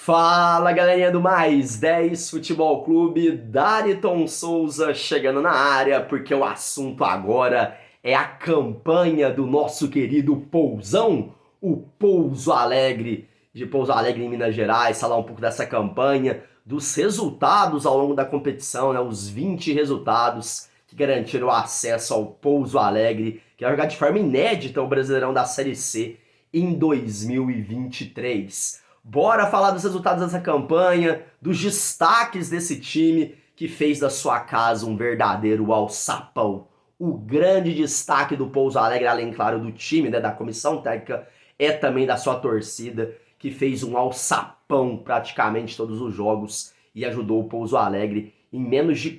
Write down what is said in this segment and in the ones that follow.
Fala galerinha do Mais 10 Futebol Clube, Dariton Souza chegando na área, porque o assunto agora é a campanha do nosso querido Pousão, o Pouso Alegre, de Pouso Alegre em Minas Gerais, falar um pouco dessa campanha, dos resultados ao longo da competição, né, os 20 resultados que garantiram o acesso ao Pouso Alegre, que vai jogar de forma inédita o Brasileirão da Série C em 2023. Bora falar dos resultados dessa campanha, dos destaques desse time que fez da sua casa um verdadeiro alçapão. O grande destaque do Pouso Alegre, além, claro, do time, né, da comissão técnica, é também da sua torcida, que fez um alçapão praticamente todos os jogos e ajudou o Pouso Alegre em menos de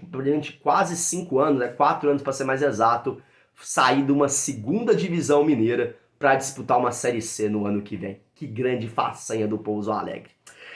quase 5 anos, né, 4 anos para ser mais exato, sair de uma segunda divisão mineira para disputar uma Série C no ano que vem. Que grande façanha do Pouso Alegre.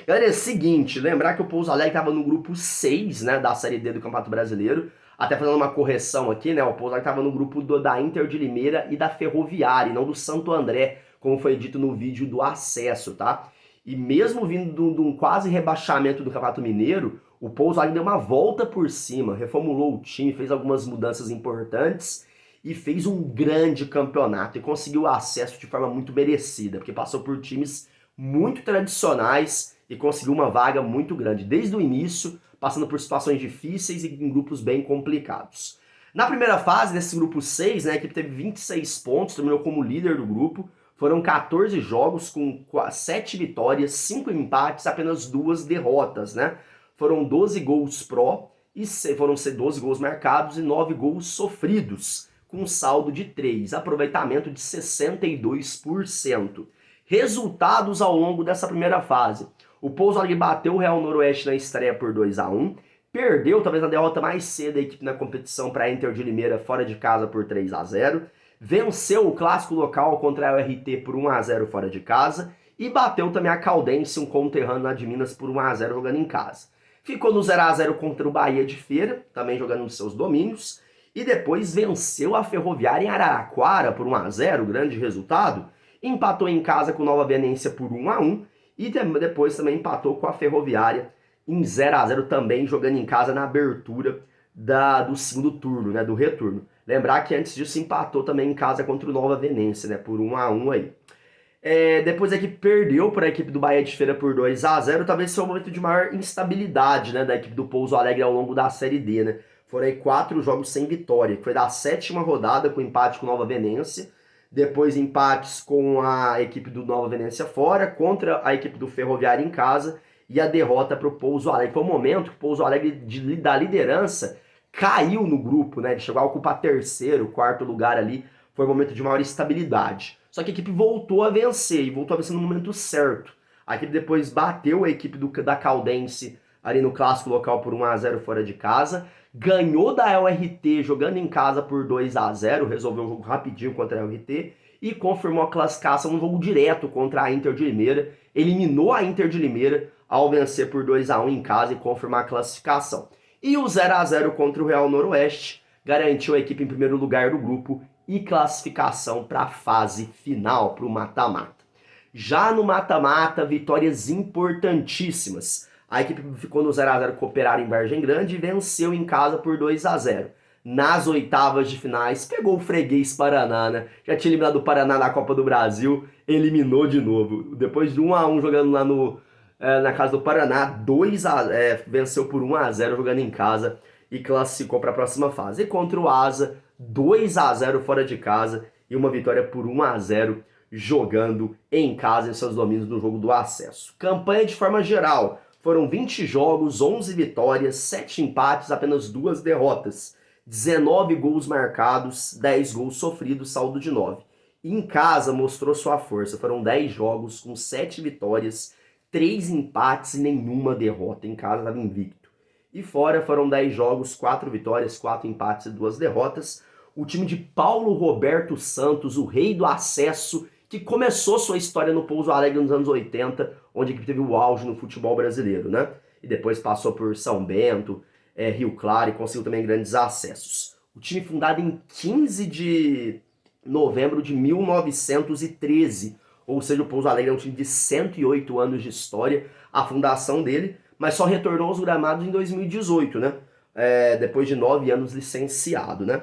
Galera, é o seguinte, lembrar que o Pouso Alegre estava no grupo 6, né, da Série D do Campeonato Brasileiro, até fazendo uma correção aqui, né, o Pouso Alegre estava no grupo da Inter de Limeira e da Ferroviária, e não do Santo André, como foi dito no vídeo do acesso, tá? E mesmo vindo de um quase rebaixamento do Campeonato Mineiro, o Pouso Alegre deu uma volta por cima, reformulou o time, fez algumas mudanças importantes, e fez um grande campeonato e conseguiu acesso de forma muito merecida, porque passou por times muito tradicionais e conseguiu uma vaga muito grande, desde o início, passando por situações difíceis e em grupos bem complicados. Na primeira fase, nesse grupo 6, né, a equipe teve 26 pontos, terminou como líder do grupo, foram 14 jogos com 7 vitórias, 5 empates, apenas 2 derrotas, né? Foram 12 gols pró, e foram 12 gols marcados e 9 gols sofridos, com um saldo de 3, aproveitamento de 62%. Resultados ao longo dessa primeira fase. O Pouso Alegre bateu o Real Noroeste na estreia por 2-1, perdeu talvez a derrota mais cedo da equipe na competição para a Inter de Limeira fora de casa por 3-0, venceu o clássico local contra a URT por 1-0 fora de casa e bateu também a Caldense, um conterrâneo lá de Minas, por 1-0 jogando em casa. Ficou no 0-0 contra o Bahia de Feira, também jogando nos seus domínios, e depois venceu a Ferroviária em Araraquara por 1-0, grande resultado. Empatou em casa com Nova Venécia por 1-1 e depois também empatou com a Ferroviária em 0-0 também, jogando em casa na abertura do segundo turno, né, do retorno. Lembrar que antes disso empatou também em casa contra o Nova Venécia, né, por 1-1 aí. Depois a equipe perdeu para a equipe do Bahia de Feira por 2-0, talvez foi um momento de maior instabilidade, né, da equipe do Pouso Alegre ao longo da Série D, né. Foram aí 4 jogos sem vitória, que foi da 7ª rodada com empate com Nova Venécia, depois empates com a equipe do Nova Venécia fora, contra a equipe do Ferroviário em casa, e a derrota para o Pouso Alegre. Foi um momento que o Pouso Alegre da liderança caiu no grupo, né? Ele chegou a ocupar 3º, 4º lugar ali, foi um momento de maior estabilidade. Só que a equipe voltou a vencer, e voltou a vencer no momento certo. A equipe depois bateu a equipe da Caldense ali no clássico local por 1-0 fora de casa, ganhou da URT jogando em casa por 2-0, resolveu o jogo rapidinho contra a URT e confirmou a classificação no jogo direto contra a Inter de Limeira, eliminou a Inter de Limeira ao vencer por 2-1 em casa e confirmar a classificação. E o 0-0 contra o Real Noroeste garantiu a equipe em primeiro lugar do grupo e classificação para a fase final, para o mata-mata. Já no mata-mata, vitórias importantíssimas. A equipe ficou no 0-0 com o Operário em Vargem Grande e venceu em casa por 2-0. Nas oitavas de finais, pegou o freguês Paraná, né? Já tinha eliminado o Paraná na Copa do Brasil, eliminou de novo. Depois de 1-1 jogando lá na casa do Paraná, venceu por 1-0 jogando em casa e classificou para a próxima fase. E contra o Asa, 2-0 fora de casa e uma vitória por 1-0 jogando em casa em seus domínios no jogo do acesso. Campanha de forma geral. Foram 20 jogos, 11 vitórias, 7 empates, apenas 2 derrotas. 19 gols marcados, 10 gols sofridos, saldo de 9. E em casa mostrou sua força. Foram 10 jogos com 7 vitórias, 3 empates e nenhuma derrota. Em casa estava invicto. E fora foram 10 jogos, 4 vitórias, 4 empates e 2 derrotas. O time de Paulo Roberto Santos, o rei do acesso, que começou sua história no Pouso Alegre nos anos 80, onde a equipe teve o auge no futebol brasileiro, né? E depois passou por São Bento, Rio Claro e conseguiu também grandes acessos. O time fundado em 15 de novembro de 1913, ou seja, o Pouso Alegre é um time de 108 anos de história, a fundação dele, mas só retornou aos gramados em 2018, né? Depois de 9 anos licenciado, né?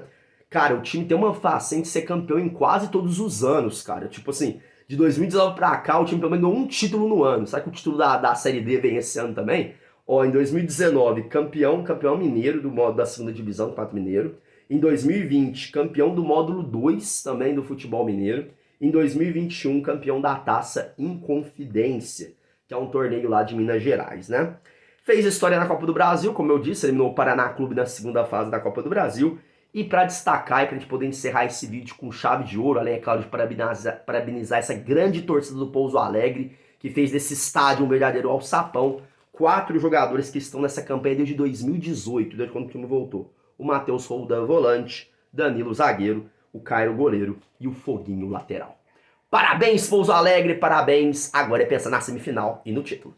Cara, o time tem uma façanha de ser campeão em quase todos os anos, cara. Tipo assim, de 2019 pra cá, o time pelo menos ganhou um título no ano. Sabe que o título da Série D vem esse ano também? Ó, em 2019, campeão mineiro do modo da segunda divisão do Campeonato Mineiro. Em 2020, campeão do módulo 2 também do futebol mineiro. Em 2021, campeão da Taça Inconfidência, que é um torneio lá de Minas Gerais, né? Fez história na Copa do Brasil, como eu disse, eliminou o Paraná Clube na segunda fase da Copa do Brasil. E para destacar e para a gente poder encerrar esse vídeo com chave de ouro, além, é claro, de parabenizar essa grande torcida do Pouso Alegre, que fez desse estádio um verdadeiro alçapão, 4 jogadores que estão nessa campanha desde 2018, desde quando o time voltou. O Matheus Roldan, volante, Danilo, zagueiro, o Cairo, goleiro, e o Foguinho, lateral. Parabéns, Pouso Alegre, parabéns! Agora é pensar na semifinal e no título.